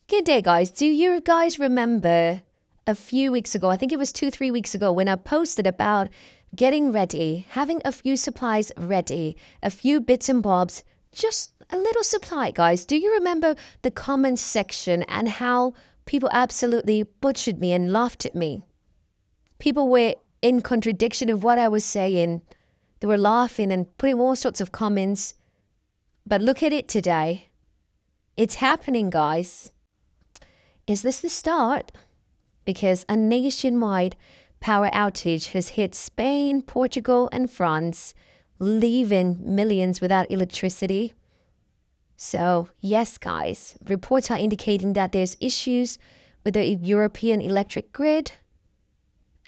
Good day, guys. Do you guys remember a few weeks ago, I think it was 2, 3 weeks ago, when I posted about getting ready, having a few supplies ready, a few bits and bobs, just a little supply, guys? Do you remember the comments section and how people absolutely butchered me and laughed at me? People were in contradiction of what I was saying. They were laughing and putting all sorts of comments. But look at it today. It's happening, guys. Is this the start? Because a nationwide power outage has hit Spain, Portugal, and France, leaving millions without electricity. So, yes, guys, reports are indicating that there's issues with the European electric grid.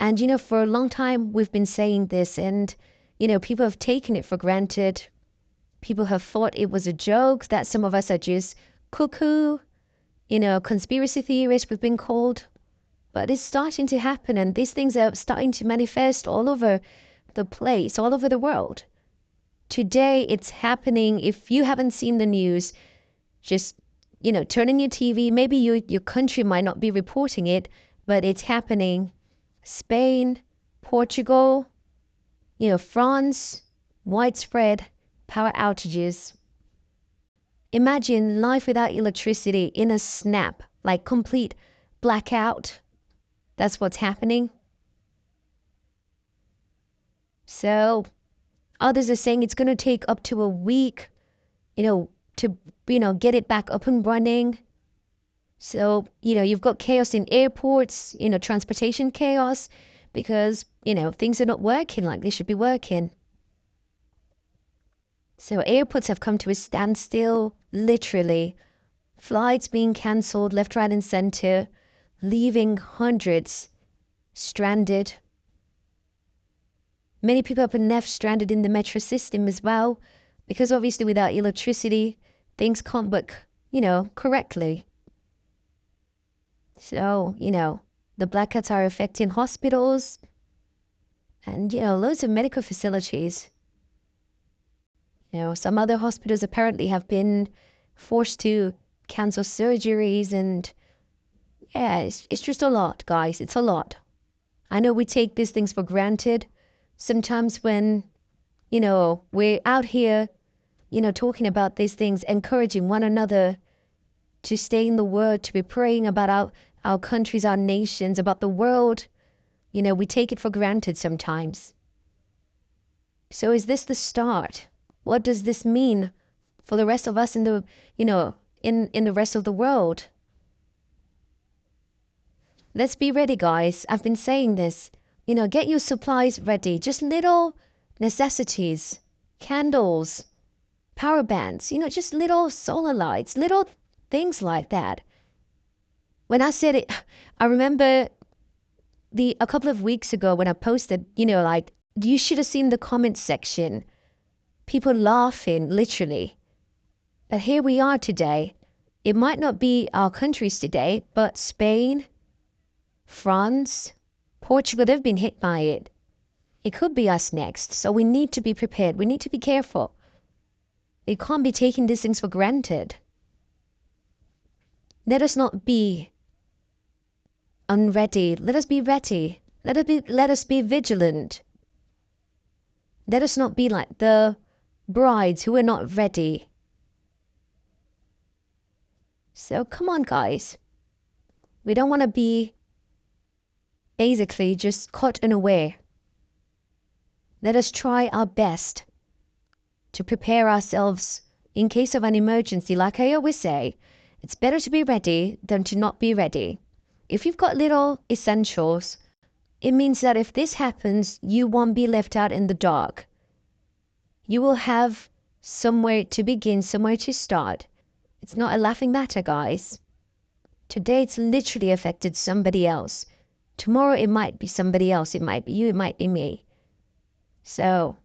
And, for a long time, we've been saying this, and, people have taken it for granted. People have thought it was a joke, that some of us are just cuckoo, conspiracy theorists we've been called. But it's starting to happen, and these things are starting to manifest all over the place, all over the world. Today, it's happening. If you haven't seen the news, just, turn on your TV. Maybe your country might not be reporting it, but it's happening. Spain, Portugal, France, widespread power outages. Imagine life without electricity in a snap, like complete blackout. That's what's happening. So others are saying it's going to take up to a week, to, get it back up and running. So, you've got chaos in airports, transportation chaos, because, things are not working like they should be working. So airports have come to a standstill, literally. Flights being cancelled left, right, and center, leaving hundreds stranded. Many people have been left stranded in the metro system as well, because obviously without electricity, things can't work, correctly. So, the blackouts are affecting hospitals and, loads of medical facilities. Some other hospitals apparently have been forced to cancel surgeries, and yeah, it's just a lot, guys. It's a lot. I know we take these things for granted. Sometimes when, we're out here, talking about these things, encouraging one another to stay in the word, to be praying about our countries, our nations, about the world, we take it for granted sometimes. So is this the start? What does this mean for the rest of us in the, in the rest of the world? Let's be ready, guys. I've been saying this. Get your supplies ready. Just little necessities, candles, power bands, just little solar lights, little things like that. When I said it, I remember a couple of weeks ago when I posted, like, you should have seen the comment section. People laughing, literally. But here we are today. It might not be our countries today, but Spain, France, Portugal, they've been hit by it. It could be us next, so we need to be prepared. We need to be careful. We can't be taking these things for granted. Let us not be unready. Let us be ready. Let us be vigilant. Let us not be like the brides who are not ready. So come on, guys. We don't want to be basically just caught unaware. Let us try our best to prepare ourselves in case of an emergency. Like I always say, it's better to be ready than to not be ready. If you've got little essentials, it means that if this happens, you won't be left out in the dark. You will have somewhere to begin, somewhere to start. It's not a laughing matter, guys. Today it's literally affected somebody else. Tomorrow it might be somebody else. It might be you, it might be me. So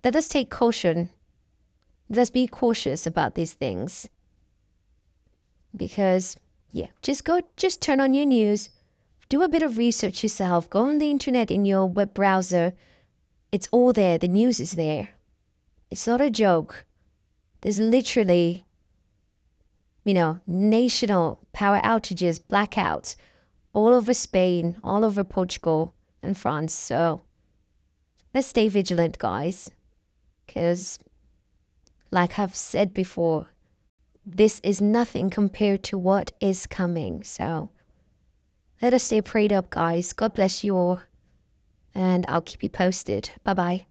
let us take caution. Let us be cautious about these things. Because, just turn on your news. Do a bit of research yourself. Go on the internet in your web browser. It's all there. The news is there. It's not a joke. There's literally national power outages, blackouts all over Spain, all over Portugal and France. So let's stay vigilant, guys, because, like I've said before, this is nothing compared to what is coming. So let us stay prayed up, guys. God bless you all, and I'll keep you posted. Bye bye.